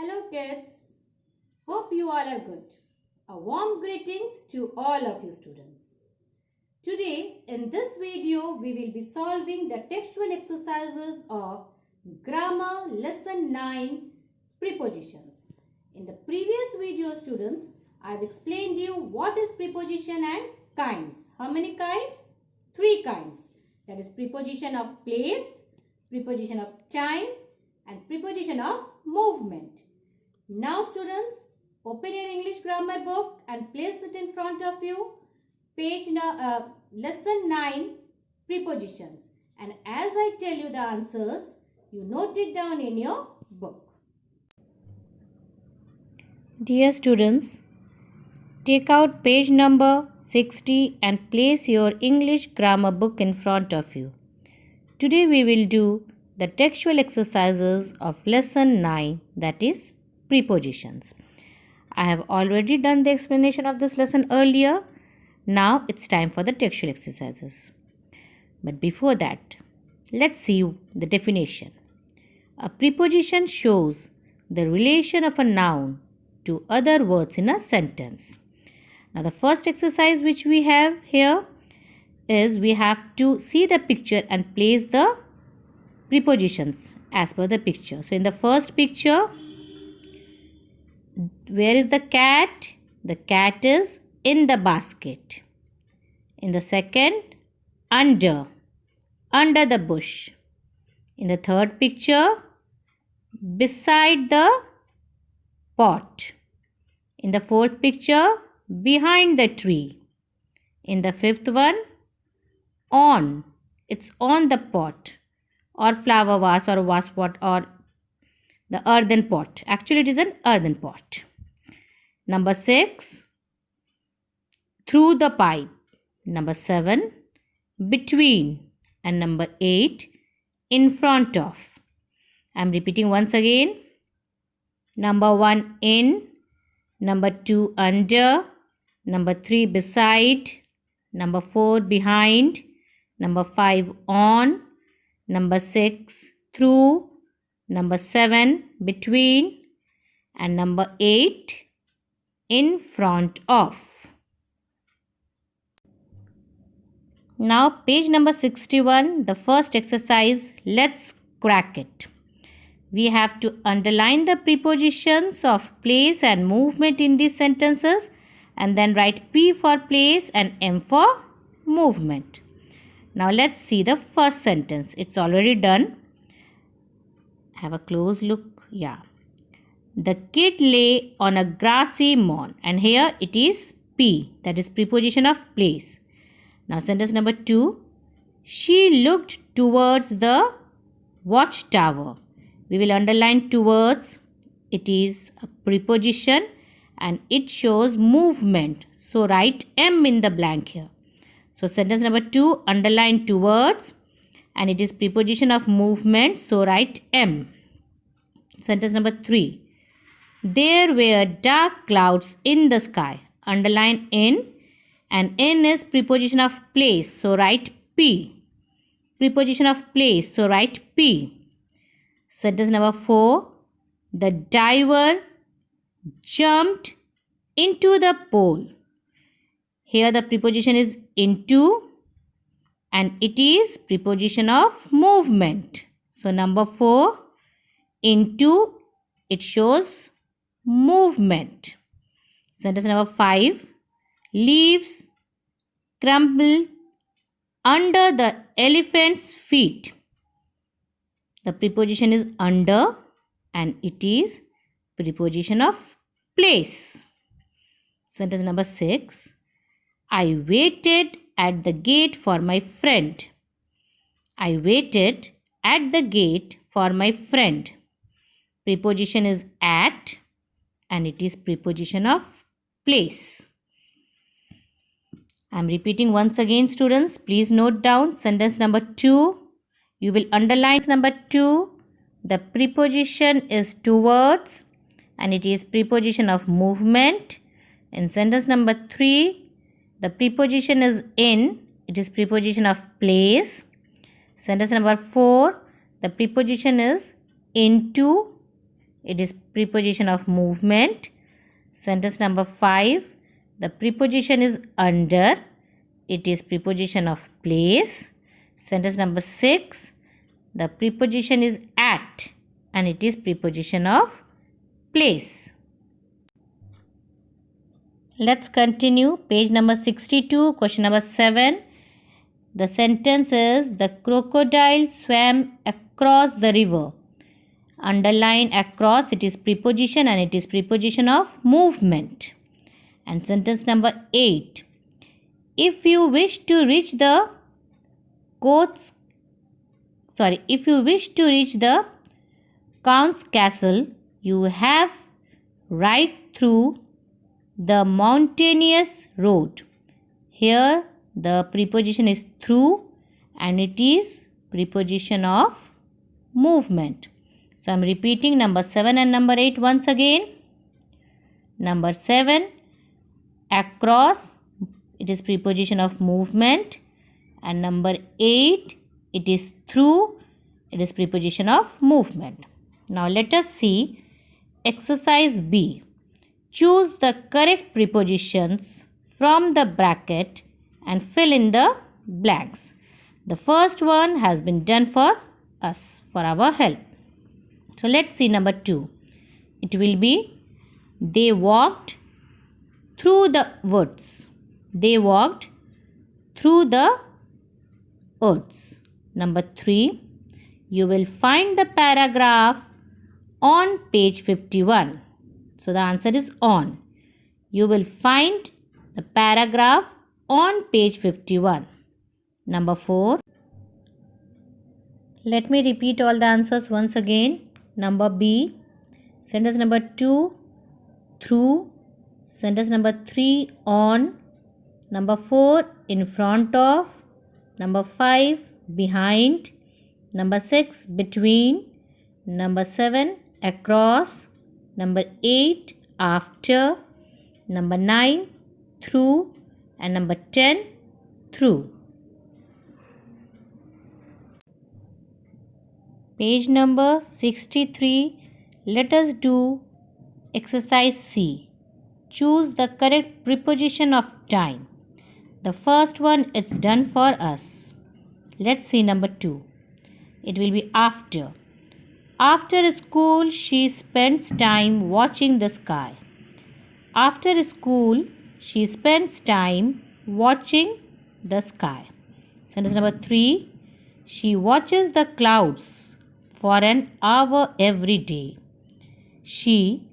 Hello kids, hope you all are good. A warm greetings to all of you students. Today in this video we will be solving the textual exercises of grammar lesson 9 prepositions. In the previous video students, I have explained you what is preposition and kinds. How many kinds? 3 kinds. That is preposition of place, preposition of time and preposition of movement. Now students, open your English grammar book and place it in front of you. Lesson 9 prepositions. And as I tell you the answers, you note it down in your book. Dear students, take out page number 60 and place your English grammar book in front of you. Today we will do the textual exercises of lesson 9, that is prepositions. I have already done the explanation of this lesson earlier. Now it's time for the textual exercises. But before that, let's see the definition. A preposition shows the relation of a noun to other words in a sentence. Now the first exercise which we have here is we have to see the picture and place the prepositions as per the picture. So in the first picture, where is the cat? The cat is in the basket. In the second, under the bush. In the third picture, beside the pot. In the fourth picture, behind the tree. In the fifth one, on. It's on the pot or flower vase or vase pot or the earthen pot. Actually, it is an earthen pot. Number 6, through the pipe. Number 7, between. And number 8, in front of. I am repeating once again. Number 1, in. Number 2, under. Number 3, beside. Number 4, behind. Number 5, on. Number 6, through. Number 7, between. And number 8, in front of. Now page number 61, the first exercise, let's crack it. We have to underline the prepositions of place and movement in these sentences and then write P for place and M for movement. Now let's see the first sentence. It's already done. Have a close look. Yeah. The kid lay on a grassy lawn, and here it is P, that is preposition of place. Now sentence number 2. She looked towards the watchtower. We will underline towards. It is a preposition and it shows movement. So write M in the blank here. So sentence number 2, underline towards, and it is preposition of movement. So write M. Sentence number 3. There were dark clouds in the sky. Underline in, and in is preposition of place. So write P. Preposition of place. So write P. Sentence number 4. The diver jumped into the pool. Here the preposition is into and it is preposition of movement. So number 4, into, it shows movement. Sentence number 5. Leaves crumbled under the elephant's feet. The preposition is under and it is preposition of place. Sentence number 6. I waited at the gate for my friend. I waited at the gate for my friend. Preposition is at and it is preposition of place. I am repeating once again, students. Please note down sentence number 2. You will underline number 2. The preposition is towards and it is preposition of movement. In sentence number 3, the preposition is in. It is preposition of place. Sentence number 4, the preposition is into. it is preposition of movement. Sentence number 5, the preposition is under, it is preposition of place. Sentence number 6, the preposition is at and it is preposition of place. Let's continue. Page number 62, question number 7. The sentence is, the crocodile swam across the river. Underline across, it is preposition and it is preposition of movement. And sentence number 8. If you wish to reach the Count's castle, you have ride through the mountainous road. Here the preposition is through and it is preposition of movement. So I am repeating number 7 and number 8 once again. Number 7, across, it is preposition of movement. And number 8, it is through, it is preposition of movement. Now let us see exercise B. Choose the correct prepositions from the bracket and fill in the blanks. The first one has been done for us, for our help. So let's see number 2. It will be, they walked through the woods. They walked through the woods. Number 3. You will find the paragraph on page 51. So the answer is on. You will find the paragraph on page 51. Number 4. Let me repeat all the answers once again. Number B. Sentence number 2, through. Sentence number 3, on. Number 4, in front of. Number 5, behind. Number 6, between. Number 7, across. Number 8, after. Number 9, through. And number 10, through. Page number 63. Let us do exercise C. Choose the correct preposition of time. The first one is done for us. Let's see number 2. It will be after. After school, she spends time watching the sky. After school, she spends time watching the sky. Sentence number 3. She watches the clouds for an hour every day. She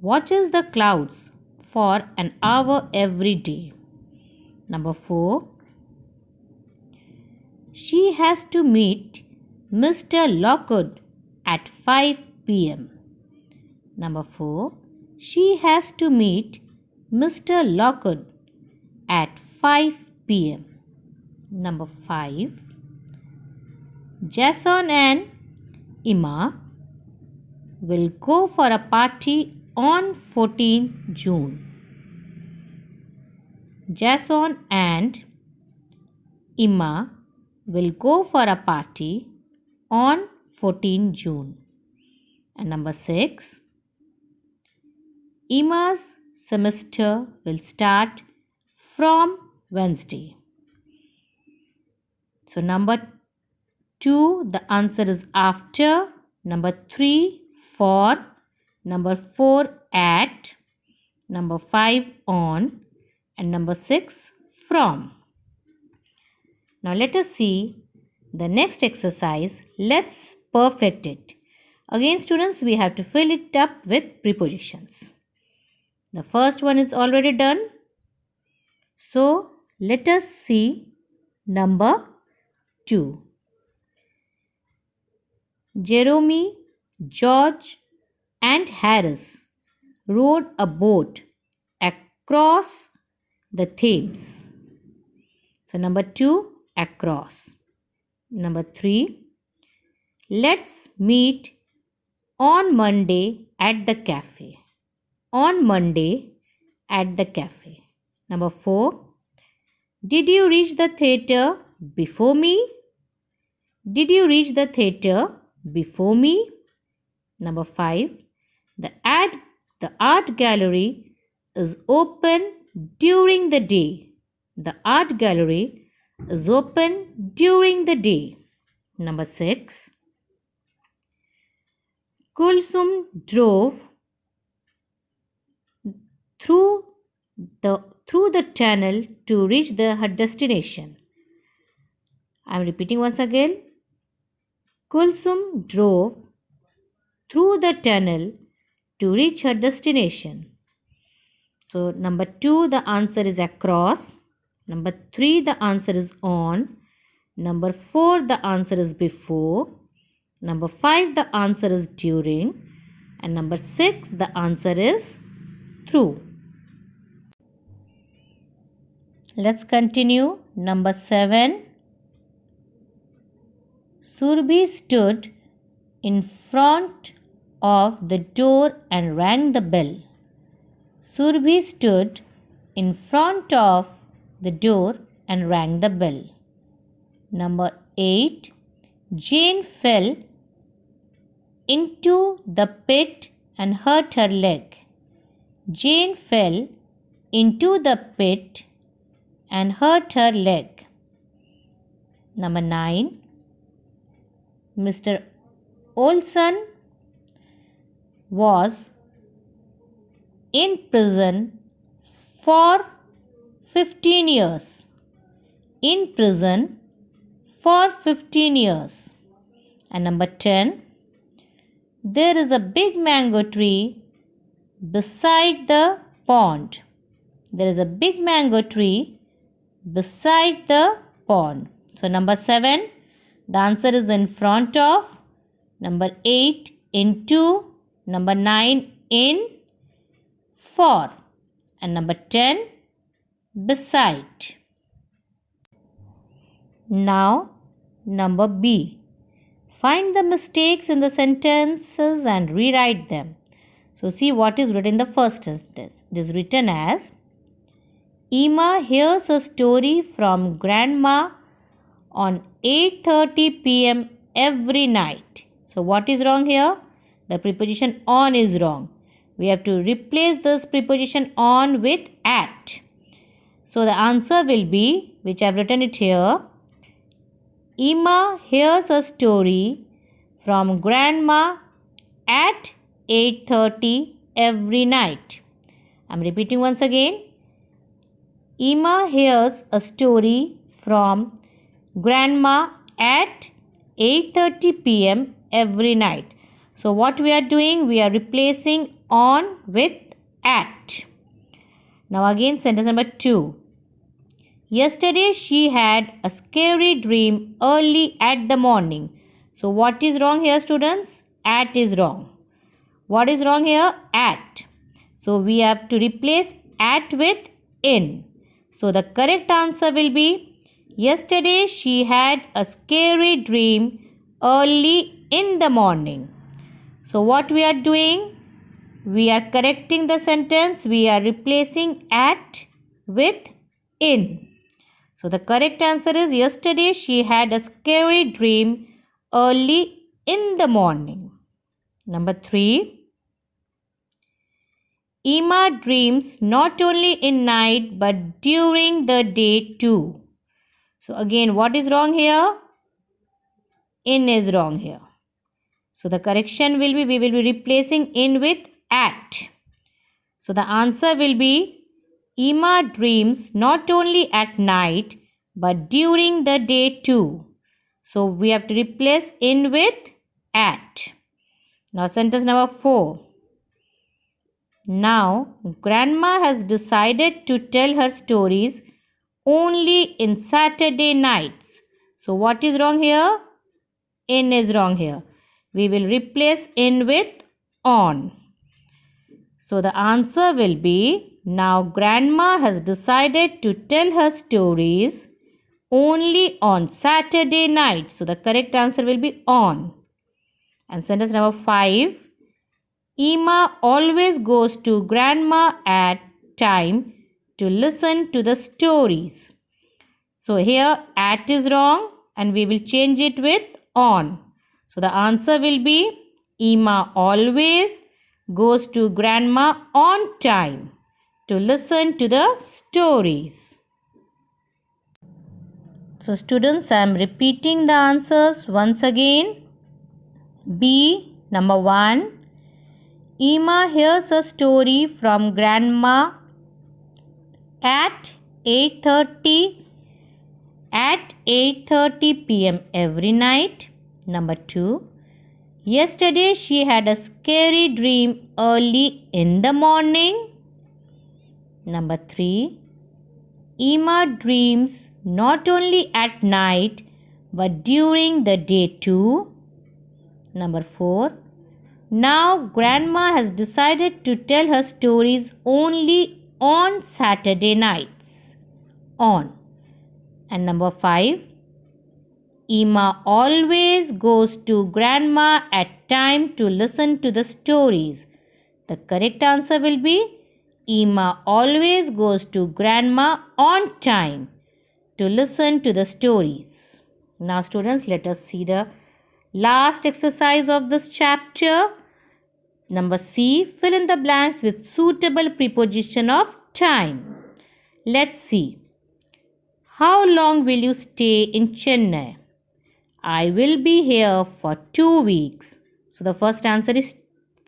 watches the clouds for an hour every day. Number 4. She has to meet Mr. Lockwood at 5 p.m. Number 4. She has to meet Mr. Lockwood at 5 p.m. Number 5. Jason and Emma will go for a party on 14 June. Jason and Emma will go for a party on 14 June. And number 6. Emma's semester will start from Wednesday. So number 2, the answer is after. Number 3, for. Number 4, at. Number 5, on. And number 6, from. Now let us see the next exercise. Let's perfect it. Again students, we have to fill it up with prepositions. The first one is already done. So let us see number 2. Jeremy, George and Harris rowed a boat across the Thames. So number 2, across. Number 3, let's meet on Monday at the cafe. On Monday at the cafe. Number 4, did you reach the theatre before me? Did you reach the theatre before me? Number 5, The art gallery is open during the day. The art gallery is open during the day. Number 6. Kulsum drove through the tunnel to reach her destination. I am repeating once again. Kulsum drove through the tunnel to reach her destination. So number 2, the answer is across. Number 3, the answer is on. Number 4, the answer is before. Number 5, the answer is during. And number 6, the answer is through. Let's continue. Number 7. Surbhi stood in front of the door and rang the bell. Surbhi stood in front of the door and rang the bell. Number 8. Jane fell into the pit and hurt her leg. Jane fell into the pit and hurt her leg. Number 9. Mr. Olson was in prison for 15 years. In prison for 15 years. And number 10. There is a big mango tree beside the pond. There is a big mango tree beside the pond. So number 7, the answer is in front of. Number 8, into. Number 9, in. For. And number 10, beside. Now, number B. Find the mistakes in the sentences and rewrite them. So, see what is written in the first sentence. It is written as, Emma hears a story from grandma on 8:30 p.m. every night. So, what is wrong here? The preposition on is wrong. We have to replace this preposition on with at. So, the answer will be, which I have written it here, Emma hears a story from grandma at 8:30 every night. I am repeating once again. Emma hears a story from grandma at 8:30 p.m. every night. So what we are doing? We are replacing on with at. Now again sentence number 2. Yesterday she had a scary dream early at the morning. So what is wrong here, students? At is wrong. What is wrong here? At. So we have to replace at with in. So the correct answer will be, yesterday she had a scary dream early in the morning. So what we are doing? We are correcting the sentence. We are replacing at with in. So the correct answer is, yesterday she had a scary dream early in the morning. Number 3. Emma dreams not only in night but during the day too. So again, what is wrong here? In is wrong here. So the correction will be, we will be replacing in with at. So the answer will be, Emma dreams not only at night but during the day too. So we have to replace in with at. Now sentence number 4. Now grandma has decided to tell her stories only in Saturday nights. So what is wrong here? In is wrong here. We will replace in with on. So the answer will be, now grandma has decided to tell her stories only on Saturday night. So the correct answer will be on. And sentence number 5. Emma always goes to grandma at time to listen to the stories. So here at is wrong and we will change it with on. So the answer will be, Emma always goes to grandma on time to listen to the stories. So students, I am repeating the answers once again. B, number 1. Emma hears a story from grandma at 8:30 p.m. every night. Number 2. Yesterday she had a scary dream early in the morning. Number 3. Emma dreams not only at night but during the day too. Number 4. Now grandma has decided to tell her stories only on Saturday nights. On. And number 5. Emma always goes to grandma at time to listen to the stories. The correct answer will be Emma always goes to grandma on time to listen to the stories. Now students, let us see the last exercise of this chapter. Number C, fill in the blanks with suitable preposition of time. Let's see. How long will you stay in Chennai? I will be here for 2 weeks. So the first answer is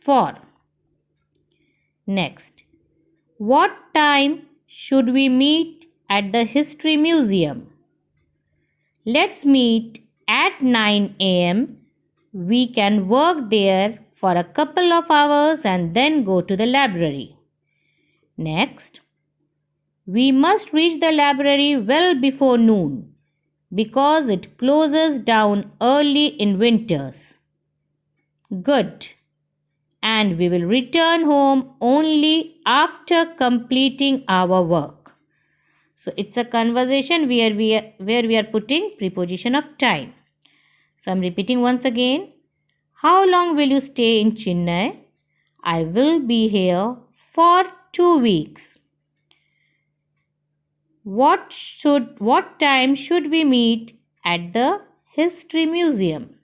for. Next. What time should we meet at the History Museum? Let's meet at 9 a.m. We can work there for a couple of hours and then go to the library. Next, we must reach the library well before noon because it closes down early in winters. Good. And we will return home only after completing our work. So it's a conversation where we are putting preposition of time. So I'm repeating once again. How long will you stay in Chennai? I will be here for 2 weeks. What time should we meet at the History Museum?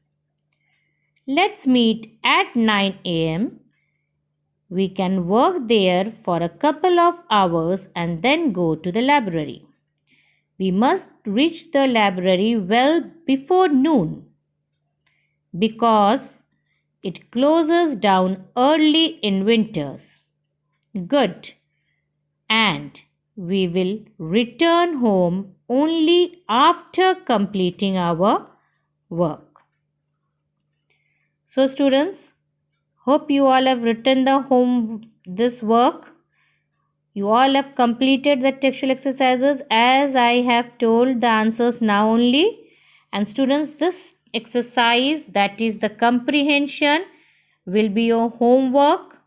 Let's meet at 9 a.m. We can work there for a couple of hours and then go to the library. We must reach the library well before noon because it closes down early in winters. Good. And we will return home only after completing our work. So students, hope you all have written this work. You all have completed the textual exercises as I have told the answers now only. And students, this exercise, that is the comprehension, will be your homework.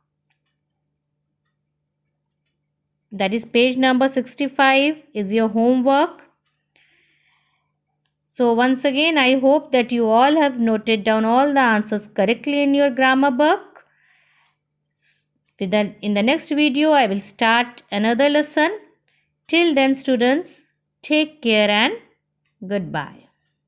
That is page number 65 is your homework. So once again, I hope that you all have noted down all the answers correctly in your grammar book. In the next video, I will start another lesson. Till then, students, take care and goodbye.